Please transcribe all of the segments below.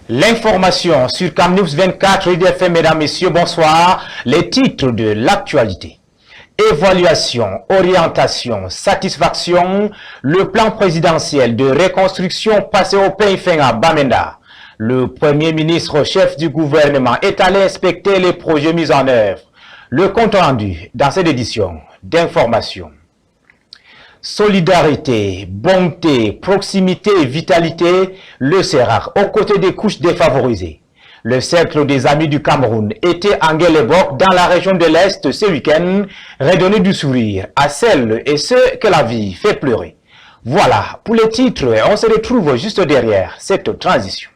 L'information sur CamNews 24, IDFM, mesdames, messieurs, bonsoir. Les titres de l'actualité. Évaluation, orientation, satisfaction. Le plan présidentiel de reconstruction passé au pays fin à Bamenda. Le Premier ministre chef du gouvernement est allé inspecter les projets mis en œuvre. Le compte rendu dans cette édition d'information. Solidarité, bonté, proximité et vitalité, le CERAC, aux côtés des couches défavorisées. Le cercle des amis du Cameroun était en Guelébok dans la région de l'Est ce week-end, redonner du sourire à celles et ceux que la vie fait pleurer. Voilà pour les titres, on se retrouve juste derrière cette transition.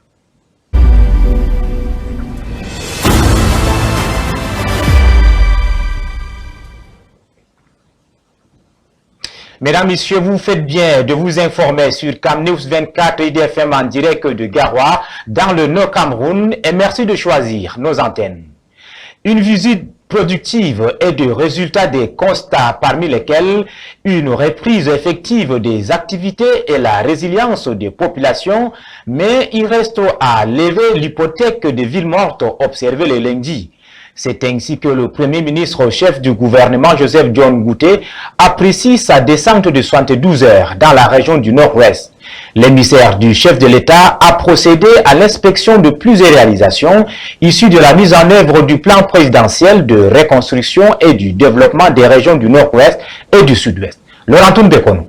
Mesdames, Messieurs, vous faites bien de vous informer sur CamNews 24 IDFM en direct de Garoua, dans le Nord Cameroun, et merci de choisir nos antennes. Une visite productive et de résultats des constats parmi lesquels une reprise effective des activités et la résilience des populations, mais il reste à lever l'hypothèque des villes mortes observées le lundi. C'est ainsi que le Premier ministre chef du gouvernement, Joseph John Ngouté, apprécie sa descente de 72 heures dans la région du Nord-Ouest. L'émissaire du chef de l'État a procédé à l'inspection de plusieurs réalisations issues de la mise en œuvre du plan présidentiel de reconstruction et du développement des régions du Nord-Ouest et du Sud-Ouest. Laurentoun Bekonou.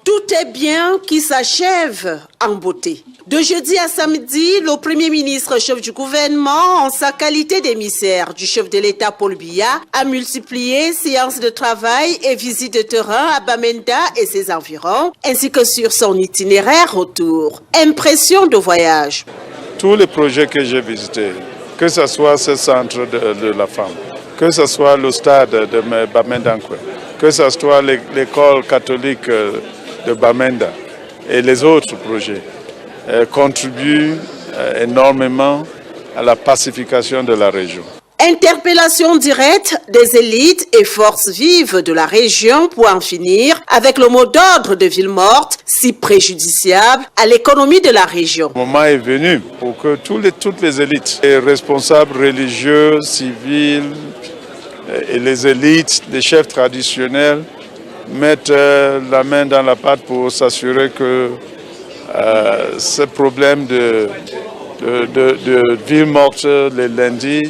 Tout est bien qui s'achève en beauté. De jeudi à samedi, le Premier ministre chef du gouvernement, en sa qualité d'émissaire du chef de l'État Paul Biya, a multiplié séances de travail et visites de terrain à Bamenda et ses environs, ainsi que sur son itinéraire retour. Impression de voyage. Tous les projets que j'ai visités, que ce soit ce centre de la femme, que ce soit le stade de Bamenda, que ce soit l'école catholique de Bamenda et les autres projets, contribuent énormément à la pacification de la région. Interpellation directe des élites et forces vives de la région pour en finir avec le mot d'ordre de ville morte, si préjudiciable à l'économie de la région. Le moment est venu pour que toutes les élites, les responsables religieux, civils et les élites, les chefs traditionnels, mettent la main dans la pâte pour s'assurer que ce problème de ville morte le lundi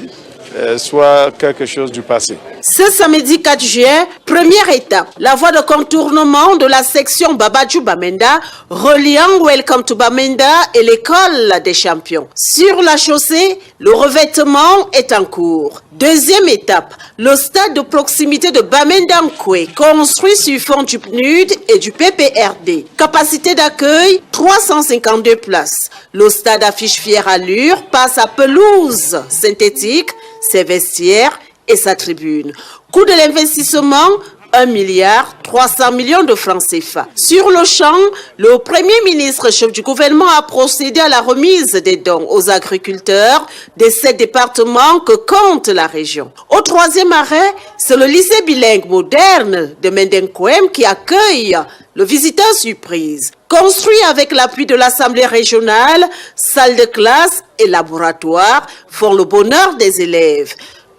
soit quelque chose du passé. Ce samedi 4 juin, première étape, la voie de contournement de la section Babadjou-Bamenda reliant Welcome to Bamenda et l'école des champions. Sur la chaussée, le revêtement est en cours. Deuxième étape, le stade de proximité de Bamenda-Nkwe, construit sur fond du PNUD et du PPRD. Capacité d'accueil, 352 places. Le stade affiche fière allure par sa pelouse synthétique, ses vestiaires et sa tribune. Coût de l'investissement, 1,3 milliard de francs CFA. Sur le champ, le Premier ministre chef du gouvernement a procédé à la remise des dons aux agriculteurs des 7 départements que compte la région. Au troisième arrêt, c'est le lycée bilingue moderne de Mendenkwem qui accueille le visiteur surprise. Construit avec l'appui de l'Assemblée régionale, salle de classe et laboratoire font le bonheur des élèves.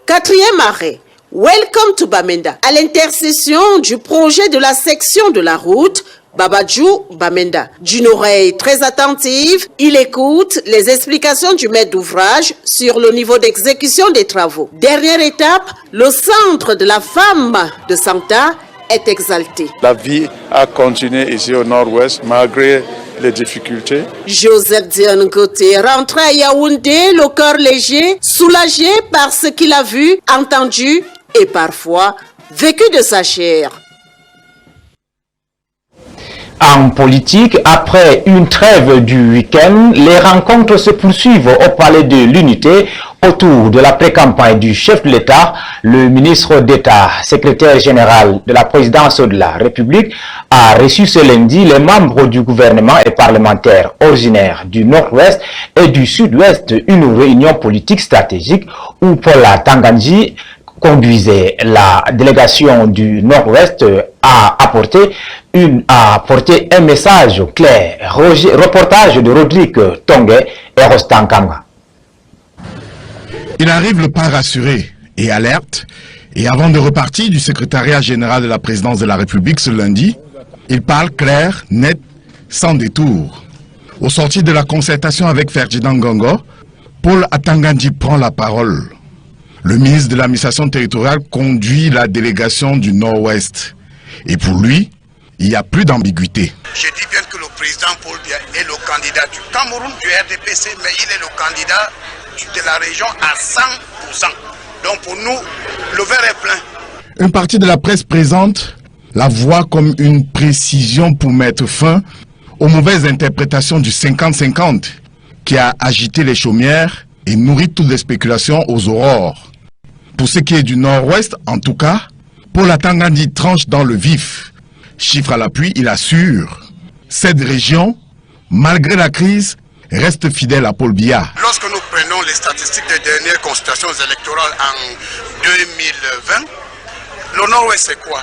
Quatrième arrêt, Welcome to Bamenda, à l'intersection du projet de la section de la route Babadjou-Bamenda. D'une oreille très attentive, il écoute les explications du maître d'ouvrage sur le niveau d'exécution des travaux. Dernière étape, le centre de la femme de Santa est exalté. La vie a continué ici au nord-ouest malgré les difficultés. Joseph Dion Ngouté rentre à Yaoundé, le cœur léger, soulagé par ce qu'il a vu, entendu et parfois vécu de sa chair. En politique, après une trêve du week-end, les rencontres se poursuivent au Palais de l'Unité autour de la pré-campagne du chef de l'État. Le ministre d'État, secrétaire général de la présidence de la République, a reçu ce lundi les membres du gouvernement et parlementaires originaires du Nord-Ouest et du Sud-Ouest, une réunion politique stratégique où Paula Tangandji, conduisait la délégation du Nord-Ouest a apporté un message clair. Reportage de Rodrigue Tongue et Rostan Kanga. Il arrive le pas rassuré et alerte, et avant de repartir du secrétariat général de la présidence de la République ce lundi, il parle clair, net, sans détour. Au sortir de la concertation avec Ferdinand Ngongo, Paul Atangandji prend la parole. Le ministre de l'administration territoriale conduit la délégation du Nord-Ouest. Et pour lui, il n'y a plus d'ambiguïté. Je dis bien que le président Paul Biya est le candidat du Cameroun, du RDPC, mais il est le candidat de la région à 100%. Donc pour nous, le verre est plein. Une partie de la presse présente la voit comme une précision pour mettre fin aux mauvaises interprétations du 50-50 qui a agité les chaumières et nourri toutes les spéculations aux aurores. Pour ce qui est du Nord-Ouest, en tout cas, Paul Atangandji tranche dans le vif. Chiffre à l'appui, il assure. Cette région, malgré la crise, reste fidèle à Paul Biya. Lorsque nous prenons les statistiques des dernières consultations électorales en 2020, le Nord-Ouest c'est quoi?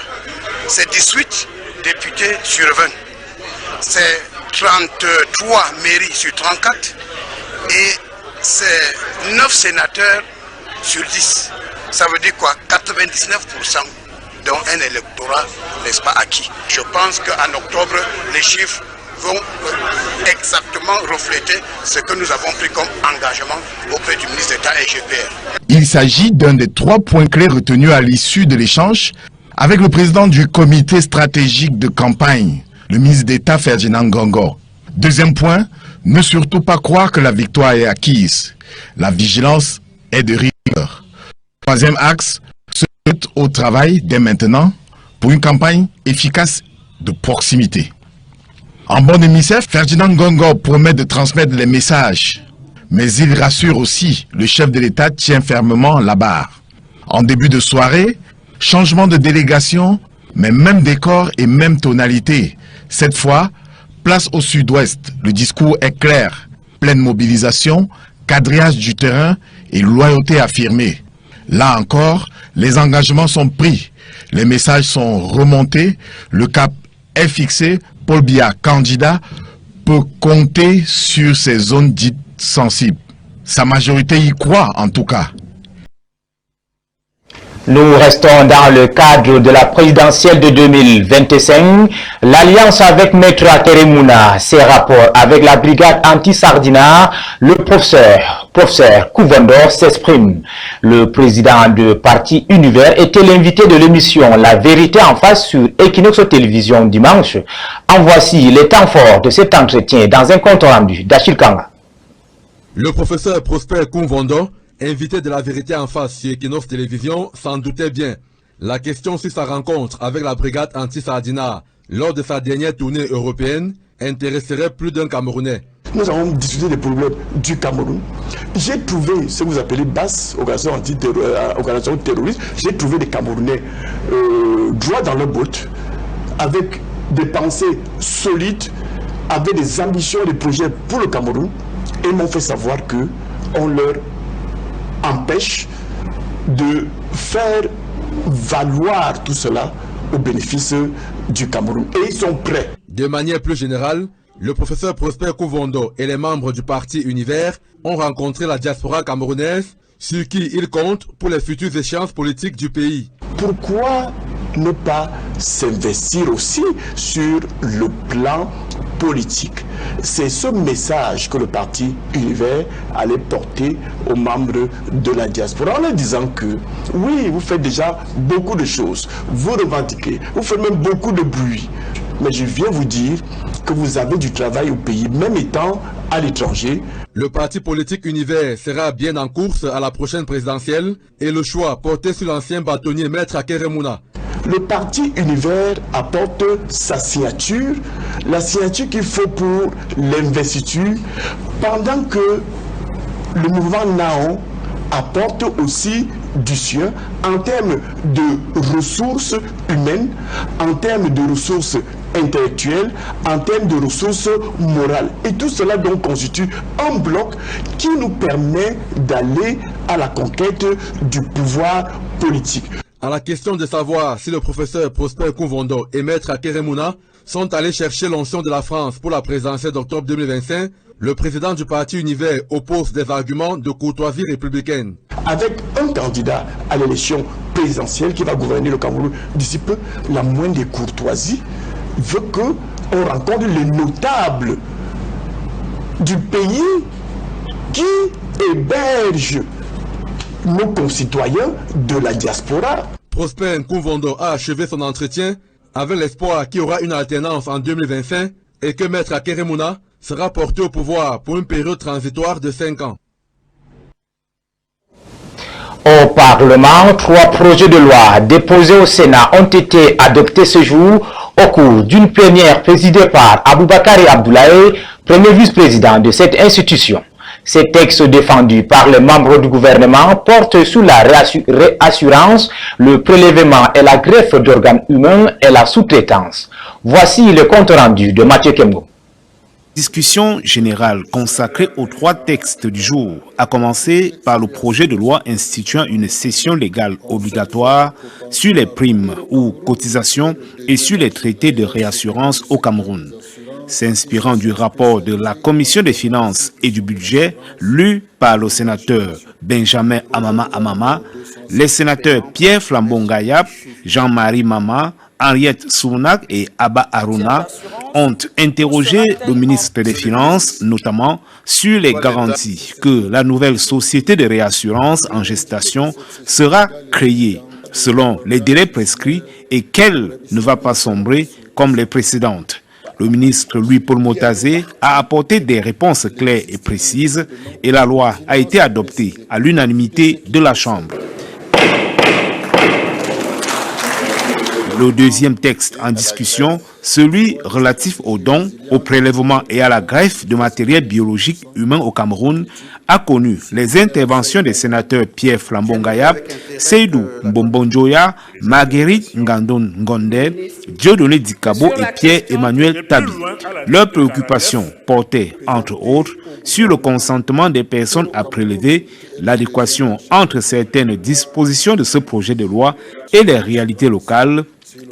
C'est 18 députés sur 20. C'est 33 mairies sur 34 et c'est 9 sénateurs sur 10. Ça veut dire quoi? 99% dont un électorat, n'est-ce pas, acquis. Je pense qu'en octobre, les chiffres vont exactement refléter ce que nous avons pris comme engagement auprès du ministre d'État et GPR. Il s'agit d'un des 3 points clés retenus à l'issue de l'échange avec le président du comité stratégique de campagne, le ministre d'État Ferdinand Ngongo. Deuxième point, ne surtout pas croire que la victoire est acquise. La vigilance est de rigueur. Troisième axe, se mettre au travail dès maintenant pour une campagne efficace de proximité. En bon émissaire, Ferdinand Ngongo promet de transmettre les messages, mais il rassure aussi, le chef de l'État tient fermement la barre. En début de soirée, changement de délégation, mais même décor et même tonalité. Cette fois, place au sud-ouest, le discours est clair, pleine mobilisation, quadrillage du terrain et loyauté affirmée. Là encore, les engagements sont pris, les messages sont remontés, le cap est fixé. Paul Biya, candidat, peut compter sur ces zones dites sensibles. Sa majorité y croit en tout cas. Nous restons dans le cadre de la présidentielle de 2025. L'alliance avec Maître Akeremouna, ses rapports avec la brigade anti-Sardina, le professeur Kouvondor s'exprime. Le président de Parti Univers était l'invité de l'émission La Vérité en face sur Equinox Télévision dimanche. En voici les temps forts de cet entretien dans un compte rendu d'Achille Kanga. Le professeur Prosper Kouvondor, invité de La Vérité en face sur Equinox Télévision, s'en doutait bien. La question sur sa rencontre avec la brigade anti-Sardina lors de sa dernière tournée européenne intéresserait plus d'un Camerounais. Nous avons discuté des problèmes du Cameroun. J'ai trouvé ce que vous appelez basse, organisation terroriste. J'ai trouvé des Camerounais droits dans leur botte, avec des pensées solides, avec des ambitions et des projets pour le Cameroun. Et m'ont fait savoir qu'on leur empêche de faire valoir tout cela au bénéfice du Cameroun. Et ils sont prêts. De manière plus générale, le professeur Prosper Kouvondor et les membres du Parti Univers ont rencontré la diaspora camerounaise sur qui ils comptent pour les futures échéances politiques du pays. Pourquoi ne pas s'investir aussi sur le plan politique? C'est ce message que le Parti Univers allait porter aux membres de la diaspora en leur disant que oui, vous faites déjà beaucoup de choses, vous revendiquez, vous faites même beaucoup de bruit. Mais je viens vous dire que vous avez du travail au pays, même étant à l'étranger. Le parti politique Univers sera bien en course à la prochaine présidentielle et le choix porté sur l'ancien bâtonnier Maître Akeremouna. Le parti Univers apporte sa signature, la signature qu'il faut pour l'investiture, pendant que le mouvement Naon apporte aussi du sien en termes de ressources humaines, en termes de ressources intellectuelles, en termes de ressources morales. Et tout cela donc constitue un bloc qui nous permet d'aller à la conquête du pouvoir politique. À la question de savoir si le professeur Prosper Kounvondo et Maître Akeremouna sont allés chercher l'onction de la France pour la présidentielle d'octobre 2025, le président du parti Univers oppose des arguments de courtoisie républicaine. Avec un candidat à l'élection présidentielle qui va gouverner le Cameroun d'ici peu, la moindre des courtoisies veut qu'on rencontre les notables du pays qui hébergent nos concitoyens de la diaspora. Prosper Kounvondo a achevé son entretien avec l'espoir qu'il y aura une alternance en 2025 et que Maître Akeremouna sera porté au pouvoir pour une période transitoire de 5 ans. Au Parlement, 3 projets de loi déposés au Sénat ont été adoptés ce jour au cours d'une plénière présidée par Aboubakari Abdoulaye, premier vice-président de cette institution. Ces textes défendus par les membres du gouvernement portent sur la réassurance, le prélèvement et la greffe d'organes humains et la sous-traitance. Voici le compte rendu de Mathieu Kemgo. Discussion générale consacrée aux 3 textes du jour, à commencer par le projet de loi instituant une cession légale obligatoire sur les primes ou cotisations et sur les traités de réassurance au Cameroun. S'inspirant du rapport de la Commission des finances et du budget lu par le sénateur Benjamin Amama, les sénateurs Pierre Flambon-Gayap, Jean-Marie Mama, Henriette Sounak et Abba Aruna ont interrogé le ministre des Finances, notamment sur les garanties que la nouvelle société de réassurance en gestation sera créée selon les délais prescrits et qu'elle ne va pas sombrer comme les précédentes. Le ministre Louis-Paul Motazé a apporté des réponses claires et précises et la loi a été adoptée à l'unanimité de la Chambre. Le deuxième texte en discussion, celui relatif aux dons, au prélèvement et à la greffe de matériel biologique humain au Cameroun, a connu les interventions des sénateurs Pierre Flambon-Gayap, Seydou Mbombonjoya, Marguerite Ngandon Ngondé, Dieudonné Dikabo et Pierre-Emmanuel Tabi. Leurs préoccupations portaient, entre autres, sur le consentement des personnes à prélever, l'adéquation entre certaines dispositions de ce projet de loi et les réalités locales,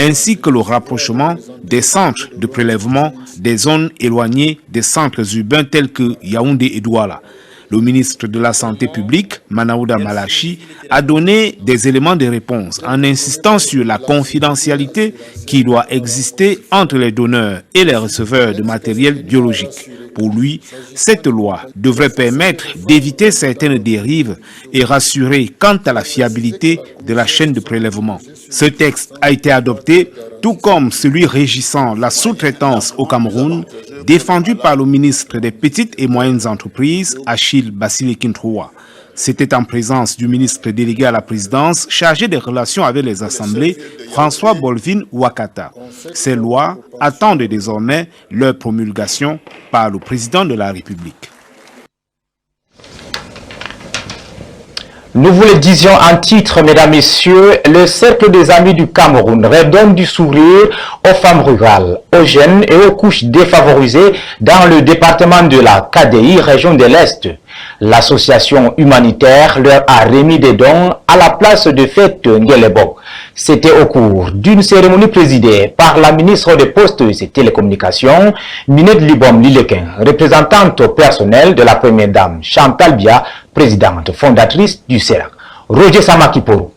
ainsi que le rapprochement des centres de prélèvement des zones éloignées des centres urbains tels que Yaoundé et Douala. Le ministre de la Santé publique, Manaouda Malachi, a donné des éléments de réponse en insistant sur la confidentialité qui doit exister entre les donneurs et les receveurs de matériel biologique. Pour lui, cette loi devrait permettre d'éviter certaines dérives et rassurer quant à la fiabilité de la chaîne de prélèvement. Ce texte a été adopté, tout comme celui régissant la sous-traitance au Cameroun, défendu par le ministre des Petites et Moyennes Entreprises, Achille Bassile-Kintroua. C'était en présence du ministre délégué à la présidence chargé des relations avec les assemblées, François Bolvin Ouakata. Ces lois attendent désormais leur promulgation par le président de la République. Nous vous le disions en titre, mesdames, messieurs, le Cercle des Amis du Cameroun redonne du sourire aux femmes rurales, aux jeunes et aux couches défavorisées dans le département de la KDI, région de l'Est. L'association humanitaire leur a remis des dons à la place de fête Ngelebo. C'était au cours d'une cérémonie présidée par la ministre des Postes et Télécommunications, Minette Libom Lilekin, représentante personnelle de la première dame Chantal Bia, présidente fondatrice du CERAC. Roger Samakiporo.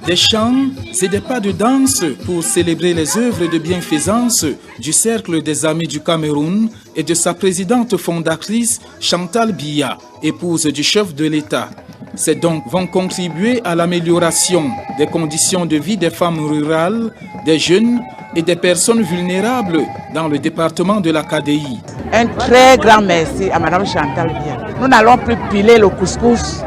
Des chants et des pas de danse pour célébrer les œuvres de bienfaisance du Cercle des Amis du Cameroun et de sa présidente fondatrice Chantal Bia, épouse du chef de l'État. Ces dons vont contribuer à l'amélioration des conditions de vie des femmes rurales, des jeunes et des personnes vulnérables dans le département de la KDI. Un très grand merci à Mme Chantal Bia. Nous n'allons plus piler le couscous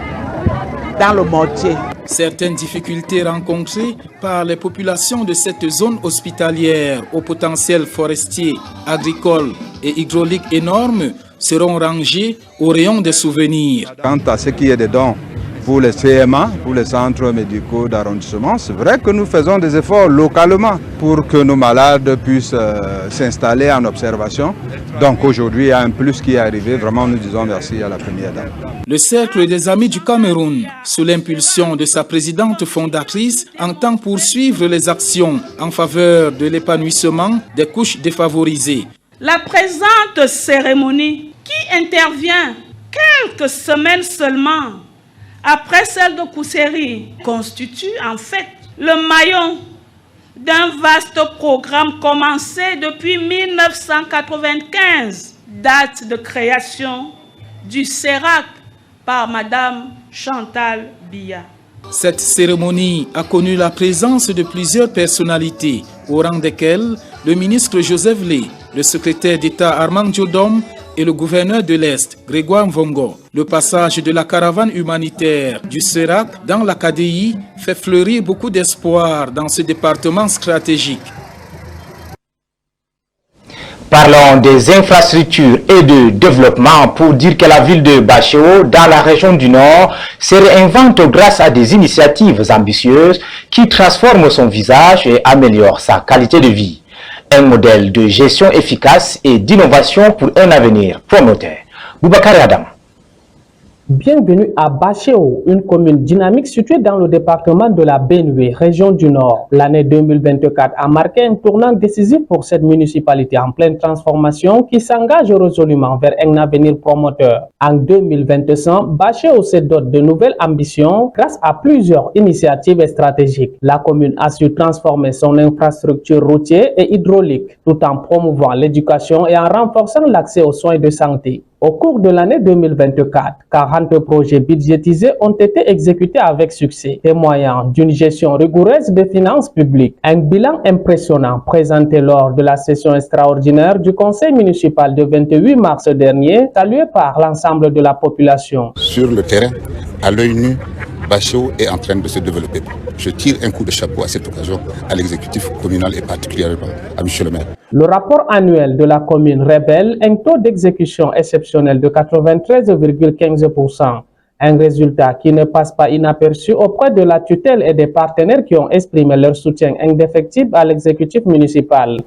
dans le mortier. Certaines difficultés rencontrées par les populations de cette zone hospitalière au potentiel forestier, agricole et hydraulique énorme seront rangées au rayon des souvenirs. Quant à ce qui est des dons, pour les CMA, pour les centres médicaux d'arrondissement. C'est vrai que nous faisons des efforts localement pour que nos malades puissent s'installer en observation. Donc aujourd'hui, il y a un plus qui est arrivé. Vraiment, nous disons merci à la première dame. Le Cercle des Amis du Cameroun, sous l'impulsion de sa présidente fondatrice, entend poursuivre les actions en faveur de l'épanouissement des couches défavorisées. La présente cérémonie, qui intervient quelques semaines seulement après celle de Kousséri, constitue en fait le maillon d'un vaste programme commencé depuis 1995, date de création du CERAC par Madame Chantal Biya. Cette cérémonie a connu la présence de plusieurs personnalités, au rang desquelles le ministre Joseph Lé, le secrétaire d'État Armand Diodom et le gouverneur de l'Est, Grégoire Mvongo. Le passage de la caravane humanitaire du CERAC dans la KDI fait fleurir beaucoup d'espoir dans ce département stratégique. Parlons des infrastructures et de développement pour dire que la ville de Bacheo, dans la région du Nord, se réinvente grâce à des initiatives ambitieuses qui transforment son visage et améliorent sa qualité de vie. Un modèle de gestion efficace et d'innovation pour un avenir prometteur. Boubacar Adam. Bienvenue à Bacheo, une commune dynamique située dans le département de la Benue, région du Nord. L'année 2024 a marqué un tournant décisif pour cette municipalité en pleine transformation qui s'engage résolument vers un avenir prometteur. En 2025, Bacheo se dote de nouvelles ambitions grâce à plusieurs initiatives stratégiques. La commune a su transformer son infrastructure routière et hydraulique tout en promouvant l'éducation et en renforçant l'accès aux soins de santé. Au cours de l'année 2024, 40 projets budgétisés ont été exécutés avec succès, témoignant d'une gestion rigoureuse des finances publiques. Un bilan impressionnant présenté lors de la session extraordinaire du conseil municipal du 28 mars dernier, salué par l'ensemble de la population. Sur le terrain, à l'œil nu, Bacheo est en train de se développer. Je tire un coup de chapeau à cette occasion à l'exécutif communal et particulièrement à M. le maire. Le rapport annuel de la commune révèle un taux d'exécution exceptionnel de 93,15%. Un résultat qui ne passe pas inaperçu auprès de la tutelle et des partenaires qui ont exprimé leur soutien indéfectible à l'exécutif municipal.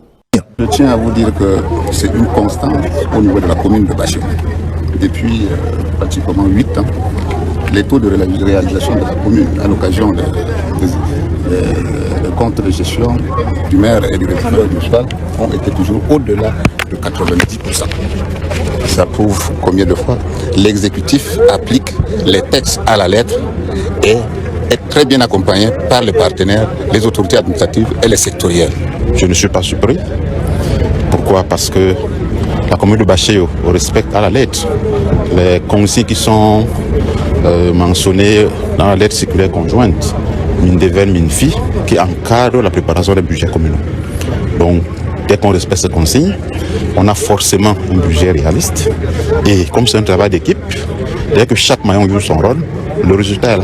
Je tiens à vous dire que c'est une constante au niveau de la commune de Bacheo. Depuis pratiquement 8 ans, les taux de réalisation de la commune à l'occasion de comptes de gestion du maire et du référent municipal ont été toujours au-delà de 90%. Ça prouve combien de fois l'exécutif applique les textes à la lettre et est très bien accompagné par les partenaires, les autorités administratives et les sectoriels. Je ne suis pas surpris. Pourquoi? Parce que la commune de Bacheo respecte à la lettre les consignes qui sont mentionnées dans la lettre circulaire conjointe Mine-Devers-Mine-Fi qui encadre la préparation des budgets communaux. Donc, dès qu'on respecte ces consignes, on a forcément un budget réaliste. Et comme c'est un travail d'équipe, dès que chaque maillon joue son rôle, le résultat est là.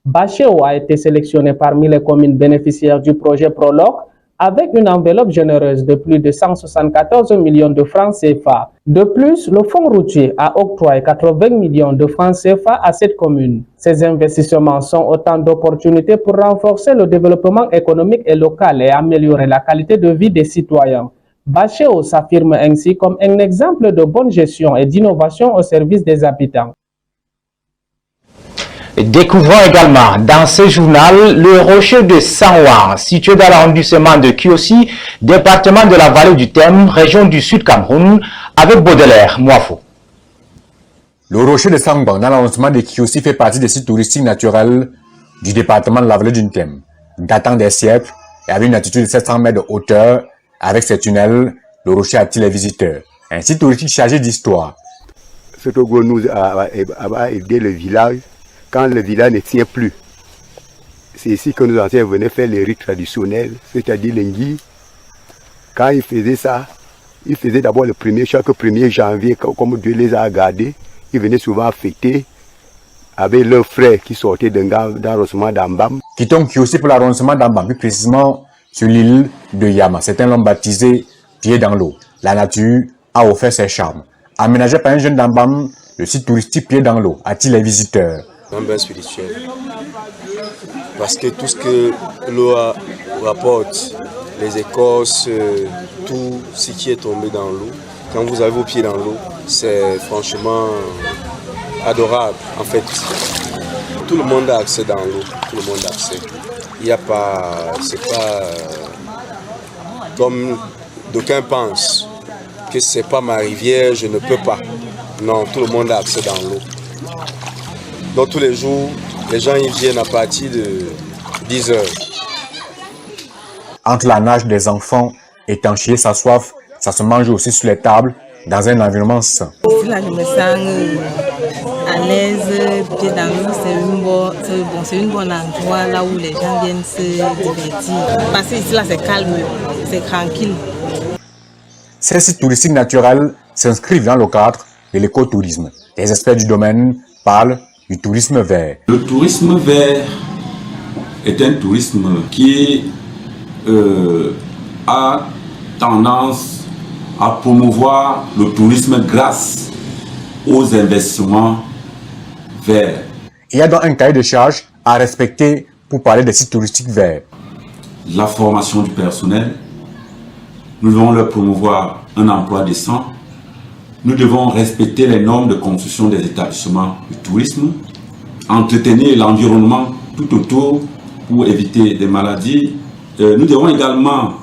Bacheo a été sélectionné parmi les communes bénéficiaires du projet Prologue avec une enveloppe généreuse de plus de 174 millions de francs CFA. De plus, le fonds routier a octroyé 80 millions de francs CFA à cette commune. Ces investissements sont autant d'opportunités pour renforcer le développement économique et local et améliorer la qualité de vie des citoyens. Bacheo s'affirme ainsi comme un exemple de bonne gestion et d'innovation au service des habitants. Découvrons également dans ce journal le rocher de Sanwa, situé dans l'arrondissement de Kiossi, département de la vallée du Thème, région du Sud Cameroun, avec Baudelaire Moafo. Le rocher de Sanwa, dans l'arrondissement de Kiossi, fait partie des sites touristiques naturels du département de la vallée du Thème, datant des siècles et avec une altitude de 700 mètres de hauteur. Avec ses tunnels, le rocher attire les visiteurs. Un site touristique chargé d'histoire. Ce Togo nous a aidé le village quand le village ne tient plus. C'est ici que nos anciens venaient faire les rites traditionnels, c'est-à-dire l'Engui. Quand ils faisaient ça, ils faisaient d'abord chaque 1er janvier, comme Dieu les a gardés, ils venaient souvent fêter avec leurs frères qui sortaient d'arrondissement d'Ambam. Quittons Kiossi pour l'arrondissement d'Ambam, plus précisément sur l'île de Yama. C'est un homme baptisé Pied dans l'eau. La nature a offert ses charmes. Aménagé par un jeune d'Ambam, le site touristique Pied dans l'eau attire les visiteurs. Un bain spirituel. Parce que tout ce que l'eau rapporte, les écorces, tout ce qui est tombé dans l'eau, quand vous avez vos pieds dans l'eau, c'est franchement adorable en fait. Tout le monde a accès dans l'eau, tout le monde a accès. Il n'y a pas, c'est pas comme d'aucuns pensent que c'est pas ma rivière, je ne peux pas. Non, tout le monde a accès dans l'eau. Donc tous les jours, les gens y viennent à partir de 10 heures. Entre la nage des enfants, étancher sa soif, ça se mange aussi sur les tables, dans un environnement sain. Là, je me sens à l'aise, pied dans l'eau, c'est une bonne endroit là où les gens viennent se divertir. Parce que ici, là, c'est calme, c'est tranquille. Ces sites touristiques naturels s'inscrivent dans le cadre de l'écotourisme. Les experts du domaine parlent du tourisme vert. Le tourisme vert est un tourisme qui a tendance à promouvoir le tourisme grâce aux investissements verts. Il y a donc un cahier de charges à respecter pour parler des sites touristiques verts. La formation du personnel, nous devons leur promouvoir un emploi décent. Nous devons respecter les normes de construction des établissements du tourisme, entretenir l'environnement tout autour pour éviter des maladies. Nous devons également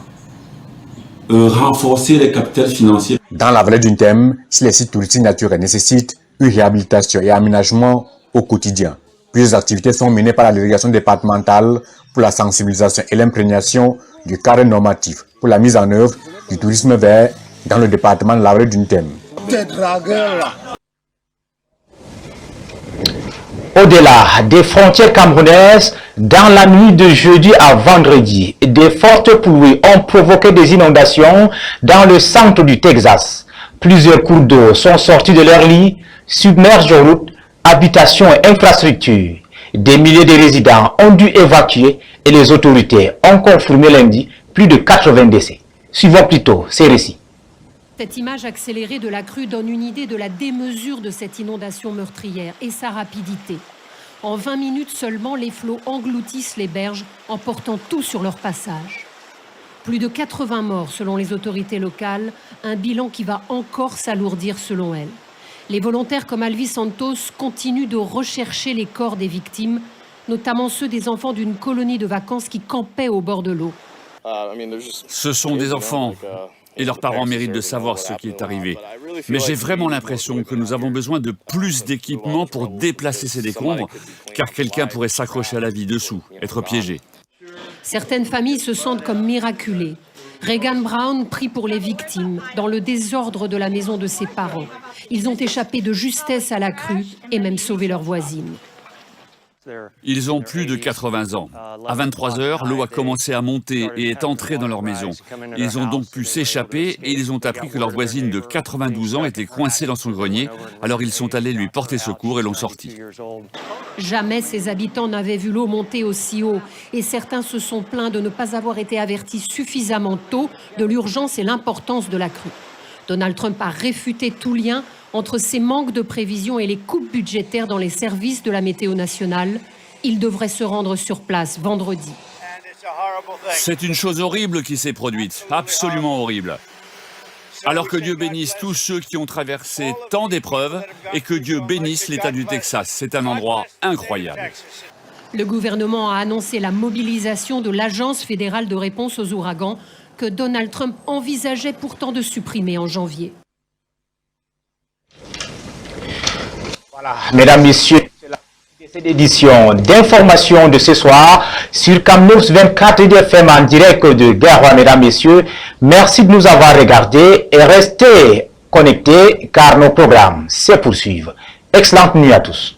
renforcer les capitaux financiers. Dans la vallée du Thème, si les sites touristiques naturels nécessitent une réhabilitation et aménagement au quotidien, plusieurs activités sont menées par la délégation départementale pour la sensibilisation et l'imprégnation du cadre normatif pour la mise en œuvre du tourisme vert dans le département de la vallée du Thème. Au-delà des frontières camerounaises, dans la nuit de jeudi à vendredi, des fortes pluies ont provoqué des inondations dans le centre du Texas. Plusieurs cours d'eau sont sortis de leur lit, submergent routes, habitations et infrastructures. Des milliers de résidents ont dû évacuer et les autorités ont confirmé lundi plus de 80 décès. Suivons plutôt ces récits. Cette image accélérée de la crue donne une idée de la démesure de cette inondation meurtrière et sa rapidité. En 20 minutes seulement, les flots engloutissent les berges, emportant tout sur leur passage. Plus de 80 morts selon les autorités locales, un bilan qui va encore s'alourdir selon elles. Les volontaires comme Alvis Santos continuent de rechercher les corps des victimes, notamment ceux des enfants d'une colonie de vacances qui campaient au bord de l'eau. Ce sont des enfants. Et leurs parents méritent de savoir ce qui est arrivé. Mais j'ai vraiment l'impression que nous avons besoin de plus d'équipements pour déplacer ces décombres, car quelqu'un pourrait s'accrocher à la vie dessous, être piégé. Certaines familles se sentent comme miraculées. Regan Brown prie pour les victimes, dans le désordre de la maison de ses parents. Ils ont échappé de justesse à la crue et même sauvé leur voisine. Ils ont plus de 80 ans. À 23 heures, l'eau a commencé à monter et est entrée dans leur maison. Ils ont donc pu s'échapper et ils ont appris que leur voisine de 92 ans était coincée dans son grenier. Alors ils sont allés lui porter secours et l'ont sortie. Jamais ces habitants n'avaient vu l'eau monter aussi haut et certains se sont plaints de ne pas avoir été avertis suffisamment tôt de l'urgence et l'importance de la crue. Donald Trump a réfuté tout lien entre ces manques de prévision et les coupes budgétaires dans les services de la météo nationale. Il devrait se rendre sur place vendredi. C'est une chose horrible qui s'est produite, absolument horrible. Alors que Dieu bénisse tous ceux qui ont traversé tant d'épreuves et que Dieu bénisse l'État du Texas. C'est un endroit incroyable. Le gouvernement a annoncé la mobilisation de l'Agence fédérale de réponse aux ouragans que Donald Trump envisageait pourtant de supprimer en janvier. Voilà, mesdames, messieurs, c'est la fin de cette édition d'information de ce soir sur Camnews 24 IDFM en direct de Garoua, mesdames, messieurs. Merci de nous avoir regardés et restez connectés car nos programmes se poursuivent. Excellente nuit à tous.